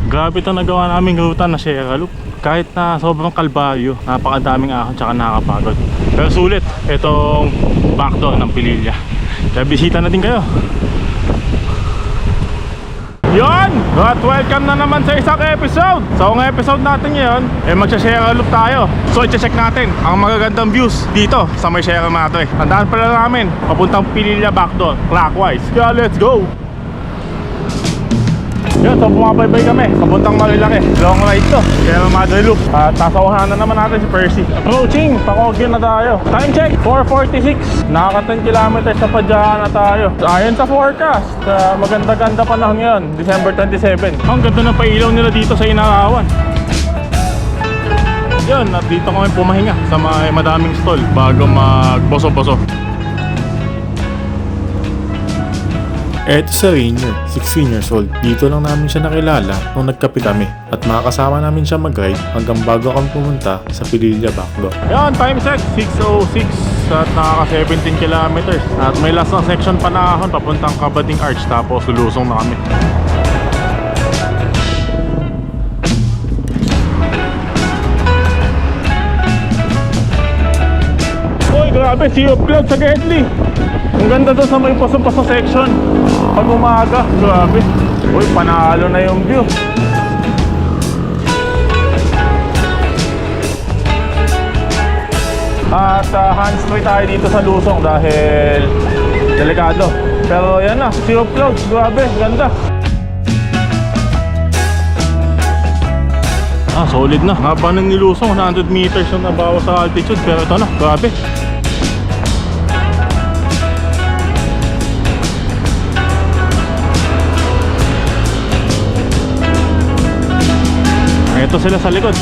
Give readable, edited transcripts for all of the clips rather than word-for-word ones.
Grabe ito nagawa naming ruta na Sierra Loop. Kahit na sobrang kalbaryo, napakadaming ahon tsaka nakakapagod. Pero sulit itong backdoor ng Pililla. Kaya bisita natin kayo. Yon! At welcome na naman sa isang episode. So ang episode natin ngayon magsha-Sierra Loop tayo. So i-check natin ang magagandang views dito sa may Sierra Madre. Tandaan pala namin papuntang Pililla backdoor clockwise. Kaya let's go! Yun, so bumabaybay kami papuntang Marilaki. Long ride to, Sierra Madre Loop. At nasa unahan na naman natin si Percy. Approaching, Pakogyo na tayo. Time check, 4:46. Nakaka 10 kilometers sa Padyahan na tayo. Ayon sa forecast, maganda-ganda panahon ngayon, December 27. Ang ganda ng pailaw nila dito sa Inarawan. Yun, at dito kami pumahinga sa madaming stall bago magboso-boso. Eto sa Rainier, 16 years old. Dito lang namin siya nakilala nung nagkape kami at makakasama namin siya mag-ride hanggang bago kami pumunta sa Pililla backdoor. Yan, time check, 6:06 at nakaka 17 kilometers. At may last na section pa na ahon papuntang Kabading Arch tapos lulusong na kami. Uy, grabe, sea of clouds sa Gedli. Ang ganda doon sa may paso-paso section. Pag umaga, grabe. Uy, panalo na yung view. At hands-free tayo dito sa lusong dahil delikado. Pero yan na, sea of clouds, grabe, ganda. Solid na. Haba ng nilusong, 100 meters yung nabawa sa altitude. Pero ito na, grabe. Ito sila sa likod.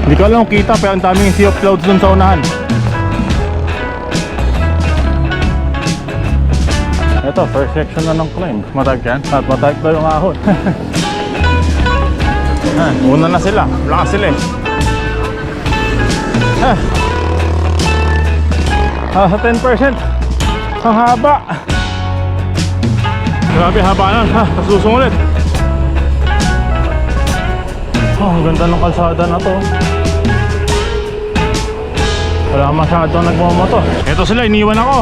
Hindi ko alam kung kita pero ang daming sea of clouds dun sa unahan. Ito, first section na ng climb. Matag yan. At matag pa yung ahon. Una na sila. Lakas sila eh. Sa 10%. Ang haba. Grabe, haba na. Kasusong ulit. Ang ganda ng kalsada na to. Wala masyadong nagmamoto. Ito sila, iniwan ako.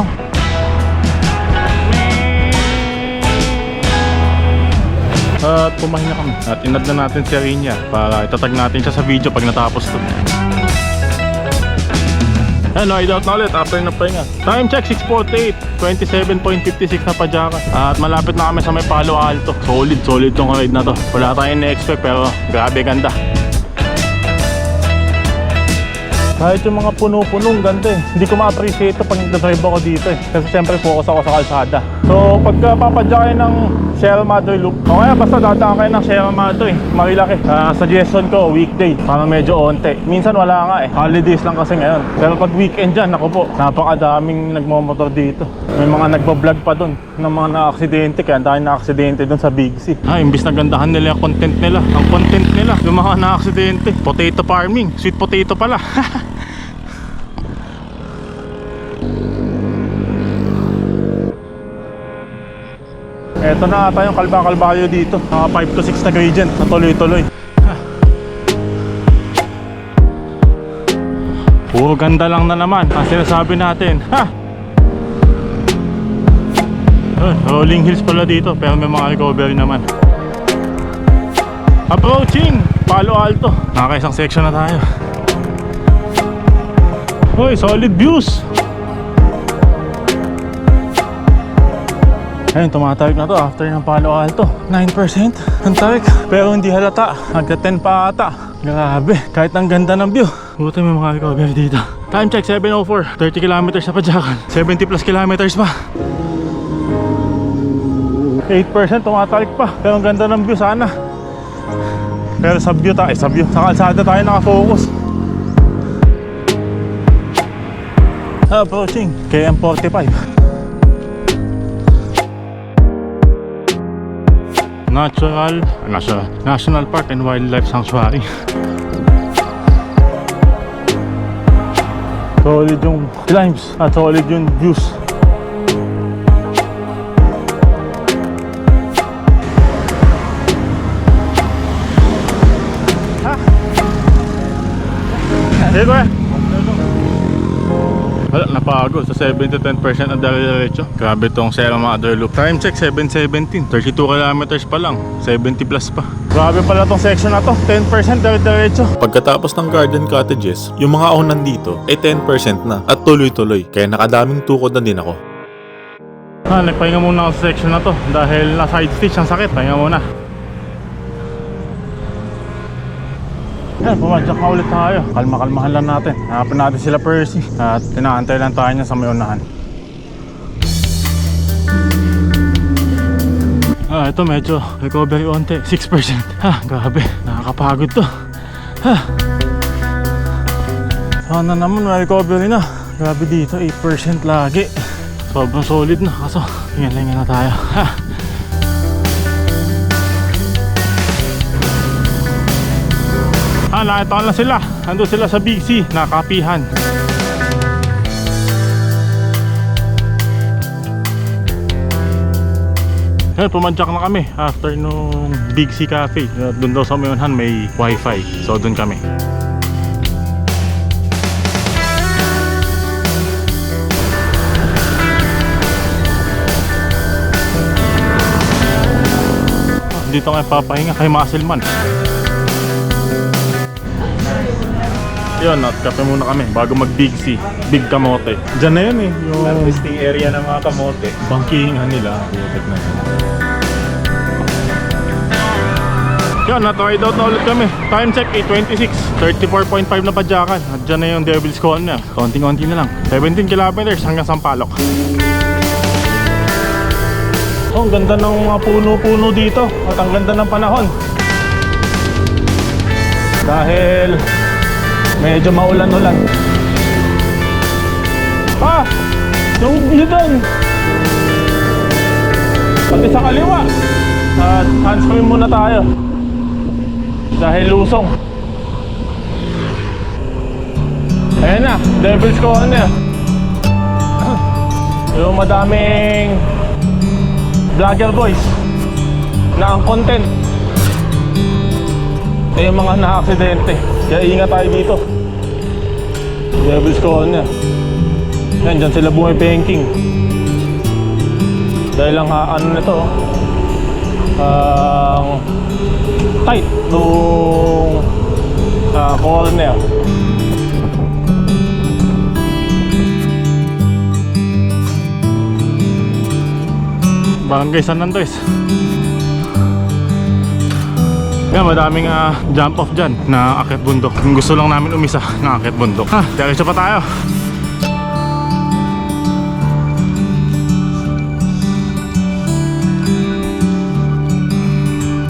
At pumahinga kami. At inad na natin si Arinya para itatag natin siya sa video pag natapos to. Ano, i-out na ulit after ng pahinga. Time check, 6:48, 27.56 na Padyakan. At malapit na kami sa may Palo Alto. Solid tong ride na to. Wala tayong na-expect pero grabe ganda. Kahit yung mga puno-punong ganda eh. Hindi ko ma-appreciate ito pag nag-drive ako dito eh. Kasi siyempre focus ako sa kalsada. So pagka papadya kayo ng Sierra Madre Loop, o kaya basta dadaan kayo ng Sierra Madre Marilaki, suggestion ko weekday para medyo onte. Minsan wala nga eh, holidays lang kasi ngayon. Pero pag weekend dyan, ako po, napakadaming nagmamotor dito. May mga nagbablog pa dun ng mga na-aksidente, kaya dahil na-aksidente dun sa Big C. Imbis na gandahan nila yung content nila, ang content nila yung mga na-aksidente. Potato farming, sweet potato pala. Ito na ata yung kalba-kalbayo dito. Mga 5 to 6 na gradient na tuloy-tuloy. Puro ganda lang na naman ang sinasabi natin. Rolling hills pala dito pero may mga recovery naman. Approaching Palo Alto. Nakakaisang section na tayo. Uy, solid views. Ayun, tumatawik na to after ng Palo Alto. 9% ang tawik, pero hindi halata. Nagka-10 pa ata. Grabe, kahit ang ganda ng view. Buti may mga recovery dito. Time check, 7:04, 30 kilometers sa Padyakan. 70 plus kilometers pa. 8% tumatawik pa, pero ang ganda ng view sana. Pero sa view tayo, sa kalsada tayo nakafocus. Approaching KM45. National Park and Wildlife Sanctuary. Solid yung climbs at solid yung views. bago sa 7 to 10% ang diretso. Grabe tong Sierra Madre Loop. Time check 7:17, 32 kilometers pa lang, 70 plus pa. Grabe pala tong section na to, 10% diretso. Pagkatapos ng garden cottages, yung mga ahonan dito ay 10% na at tuloy-tuloy kaya nakadaming tukod na din ako. Nagpahinga muna ako sa section na to dahil na side stitch ang sakit. Pahinga muna. Pumadyak na ulit tayo. Kalma-kalmahan lang natin. Hanapin natin sila Percy at tinaantay lang tayo niya sa may unahan. Ito medyo recovery onte, 6%. Grabe, nakakapagod to. Sana naman may recovery na. Grabe dito, 8% lagi. Sobrang solid na, kaso hinga-hinga na tayo. Nakita ko na sila. Nandun sila sa Big C, nakapihan. Pumadyak na kami after nung Big C Cafe. Doon daw sa mayunhan may wifi, so doon kami. Dito kayo papahinga kay Muscleman. Yun, at kape muna kami bago mag Big C, Big Kamote. Diyan na yun yung harvesting area ng mga kamote. bangkihingan nila. Butik na yun. Yun, na-tried out na ulit kami. Time check 8:26, 34.5 na padyakan. At dyan na yung Devil's Call na. Konting-konti na lang. 17 kilometers hanggang Sampaloc. Oh, ang ganda ng mga puno-puno dito. At ang ganda ng panahon. Dahil medyo maulan-ulan. Naubidan! Pati sa kaliwa. At hands-free muna tayo. Dahil lusong. Ayan na, Devil's Call na. Yung madaming vlogger boys na ang content ay yung mga na-aksidente. Kaya ingat tayo dito. Devil's Call na. Yan, dyan sila bumipengking. Dahil lang ano nito, tight nung corner. Barangay San Andres. Yan, madaming jump off dyan na akit bundok. Kung gusto lang namin umisa na akit bundok. Diretso pa tayo.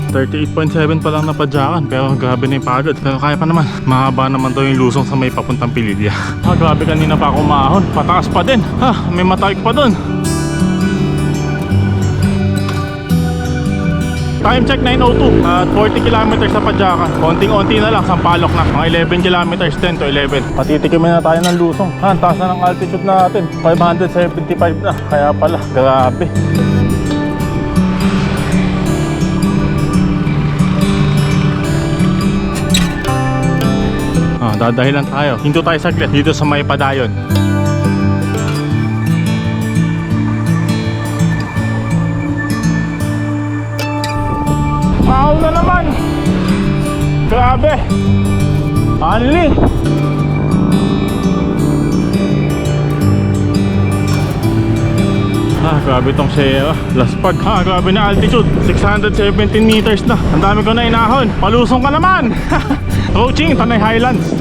$38.7 pa lang napadyakan, pero grabe na yung pagod. Pero kaya pa naman, mahaba naman to yung lusong sa may papuntang Pililya. Grabe, kanina pa ako umahon, pataas pa din. May matayik pa dun. Time check 9:02 at 40 kilometers sa padyakan. Konting-onti na lang, Sampaloc na. Mga 11 kilometers, 10 to 11. Patitikimin na tayo ng lusong. Ang taas na ng altitude natin, 575 na. Kaya pala, grabe. Dadahilan tayo. Hinto tayo saglit dito sa may padayon. Mahal na naman. Grabe. Anli. Grabe tong Sierra. Laspag. Grabe na altitude. 617 meters na. Ang dami ko na inahon. Palusong ka naman. Approaching Tanay Highlands.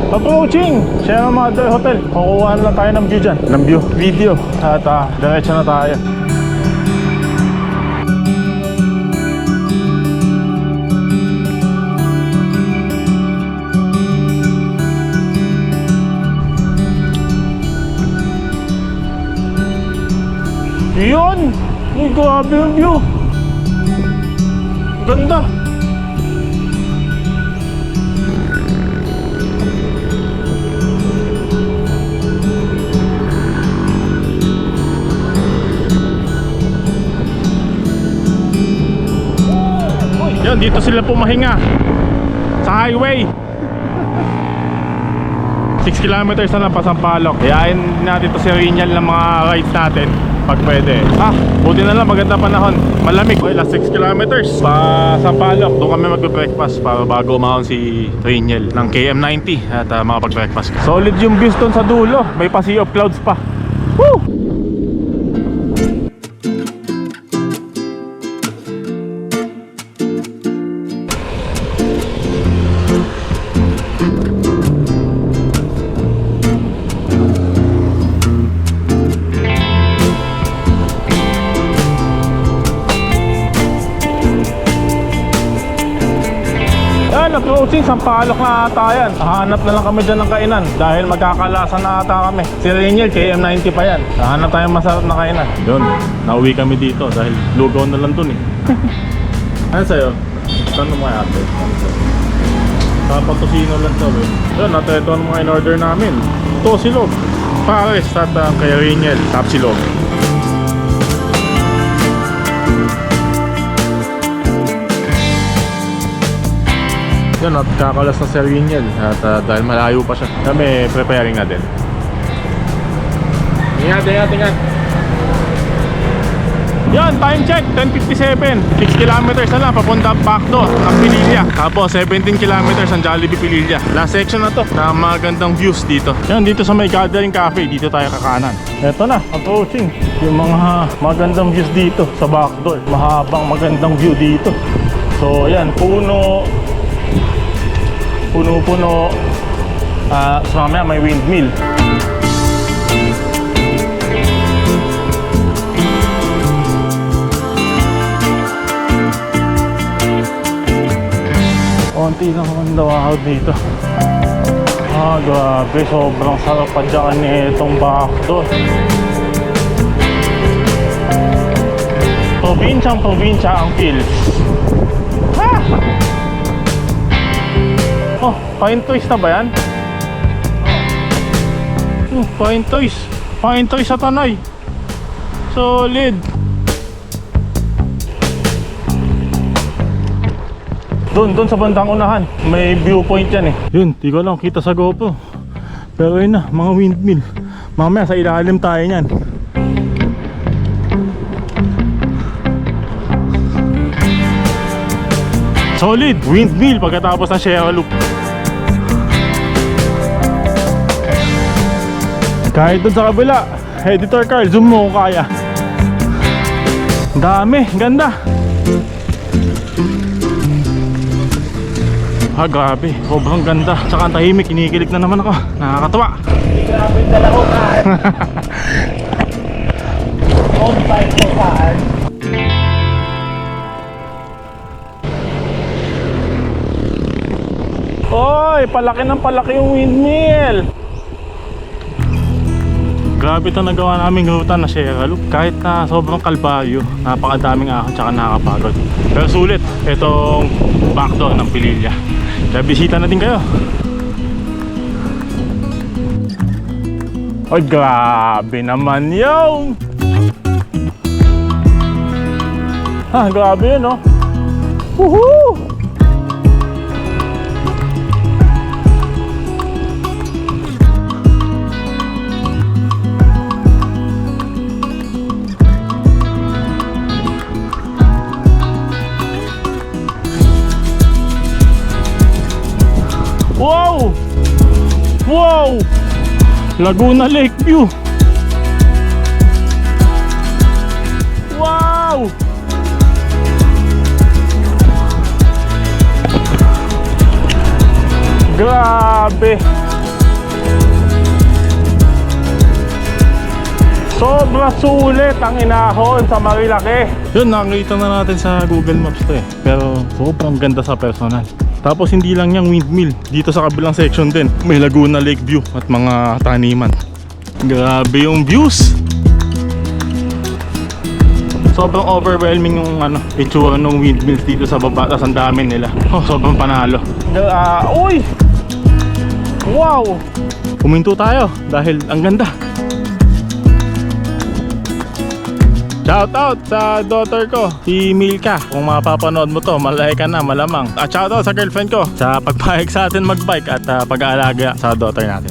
Approaching Sierra Madre Hotel. Kukuha na lang tayo ng view dyan. Ng view, video. At diretso na tayo. Yun! Ay, grabe yung view. Ganda. Yan, dito sila pumahinga sa highway. 6 kilometers na lang pa Sampaloc. Iyain natin to si Rinyal ng mga rides natin pag pwede. Buti na lang, maganda panahon, malamig. Okay, last 6 kilometers pa Sampaloc. Doon kami magbe-breakfast para bago umahon si Rinyal ng KM90 at makapag-breakfast. Solid yung views doon sa dulo. May pa sea of clouds pa. Woo! Approaching Sampaloc na ata yan. Hahanap na lang kami dyan ng kainan dahil magkakalasan na ata kami. Si Rinyal, KM90 pa yan. Hahanap tayong masarap na kainan. Yun, nauwi kami dito dahil lugaw na lang dun eh. Ano sa'yo? Tanong mo kay ate. Tapatosino lang to eh. Yun, ito ang mga in-order namin. Tosilog, pares at kay Rinyal, tapsilog. Yun, at kakalas na si Rinyal at dahil malayo pa siya, kami preparing na din. Ingat. Yan, time check, 10:57. 6 kilometers na lang papunta Bacdo ng Pililla. Tapos 17 kilometers ang Jollibee Pililla. Last section na to, na magandang views dito. Yan, dito sa may Gathering Cafe, dito tayo kakanan. Eto na, approaching yung mga magandang views dito sa Bacdo. Mahabang magandang view dito. So yan, puno. So mamaya may windmill. Konti lang naman daw out dito. Grabe, sobrang sarap pa dyan itong Bacdo. Probinsya ang feels. Oh, Pine Toys na ba yan? Pine Toys sa Tanay. Solid. Doon sa bandang unahan, may viewpoint yan eh. Yun, di ko lang kita sa GoPro. Pero yun na, mga windmill. Mamaya sa ilalim tayo nyan. Solid windmill pagkatapos ng Sierra Loop. Kahit dun sa kabila, Editor Carl, zoom mo kung kaya. Dami, ganda. Grabe, sobrang ganda. Tsaka ang tahimik, kinikilig na naman ako. Nakakatawa. Grabe yung dala ko, Carl. On time mo, Carl. Oy, palaki ng palaki yung windmill. Grabe ito nagawa naming ruta na Sierra Loop. Kahit na sobrang kalbaryo, napakadaming ahon tsaka nakakapagod. Pero sulit, itong Bacdo ng Pililla. Kaya bisita natin kayo. Oy, grabe naman yun. Grabe yun, no? Woohoo! Wow! Wow! Laguna Lakeview. Wow! Grabe! Sobra sulit ang inahon sa Marilaki. Yun, nakikita na natin sa Google Maps to eh. Pero sobrang ganda sa personal. Tapos hindi lang yung windmill, dito sa kabilang section din may Laguna Lakeview at mga taniman. Grabe yung views. Sobrang overwhelming yung itsura ng windmills dito sa baba. Tapos ang dami nila. Sobrang panalo. Uy! Wow! Puminto tayo dahil ang ganda. Shoutout sa daughter ko, si Milka. Kung mapapanood mo to, malay ka na, malamang. At shoutout sa girlfriend ko sa pagpahig sa atin magbike at pag-aalaga sa daughter natin.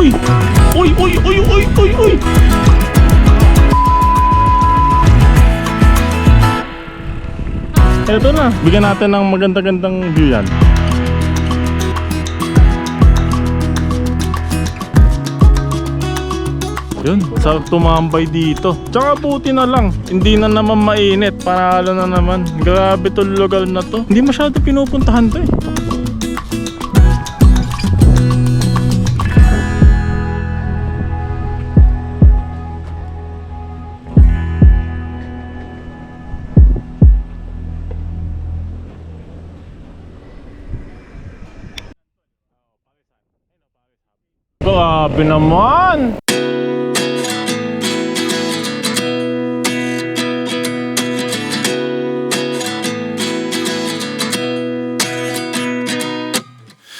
Uy! Uy! Uy! Uy! Uy! Uy! Uy! Eto na, bigyan natin ng maganda-gandang view yan. Yun, sarap tumambay dito. Tsaka buti na lang, hindi na naman mainit. Panalo na naman. Grabe to lugar na to. Hindi masyado pinupuntahan to eh. Grabe naman!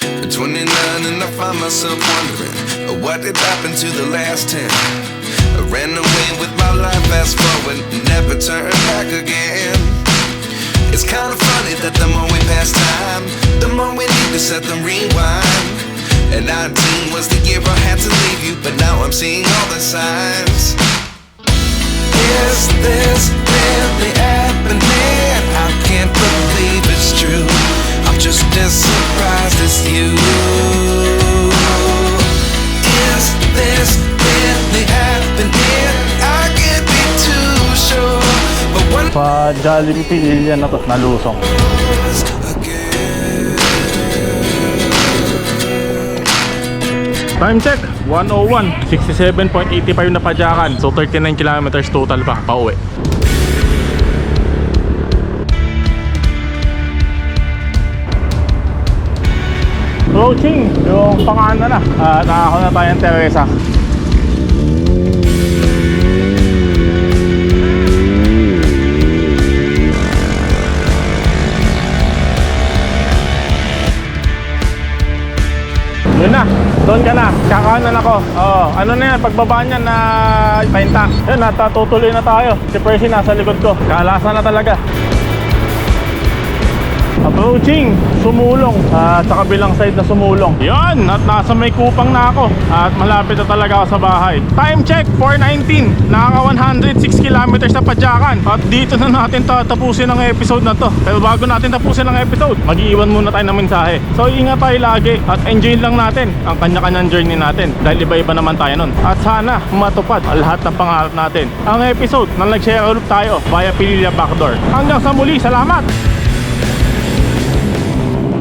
At 29 and I find myself wondering what did happen to the last 10. I ran away with my life, fast forward, never turn back again. It's kind of funny that the more we pass time, the more we need to set the rewind. And 19 was the year I had to leave you, but now I'm seeing all the signs. Is this really happening? I can't believe it's true. I'm just as surprised as you. Is this really happening? I can't be too sure, but one Sa Jollibee Ilian na to, nalusong. Time check, 1:01, 67.85 na padyakan. So 39 kilometers total pa, pauwi. Approaching yung pangano na. Nakako na tayo ng Teresa. Yun na, doon ka na, kakanan ako. Oo, ano na yan, pagbaba niyan na 30. Yun, natatutuloy na tayo. Si Percy nasa likod ko, kalasa na talaga. Approaching, sumulong sa kabilang side na sumulong. Yun, at nasa may kupang na ako. At malapit na talaga ako sa bahay. Time check, 4:19. Nakaka 106 kilometers na padyakan. At dito na natin tatapusin ang episode na to. Pero bago natin tapusin ang episode, mag-iwan muna tayo ng mensahe. So ingat tayo lagi at enjoy lang natin ang kanya-kanyang journey natin. Dahil iba-iba naman tayo nun. At sana matupad ang lahat ng pangarap natin. Ang episode na nag-share ulit tayo via Pililla Backdoor. Hanggang sa muli, salamat!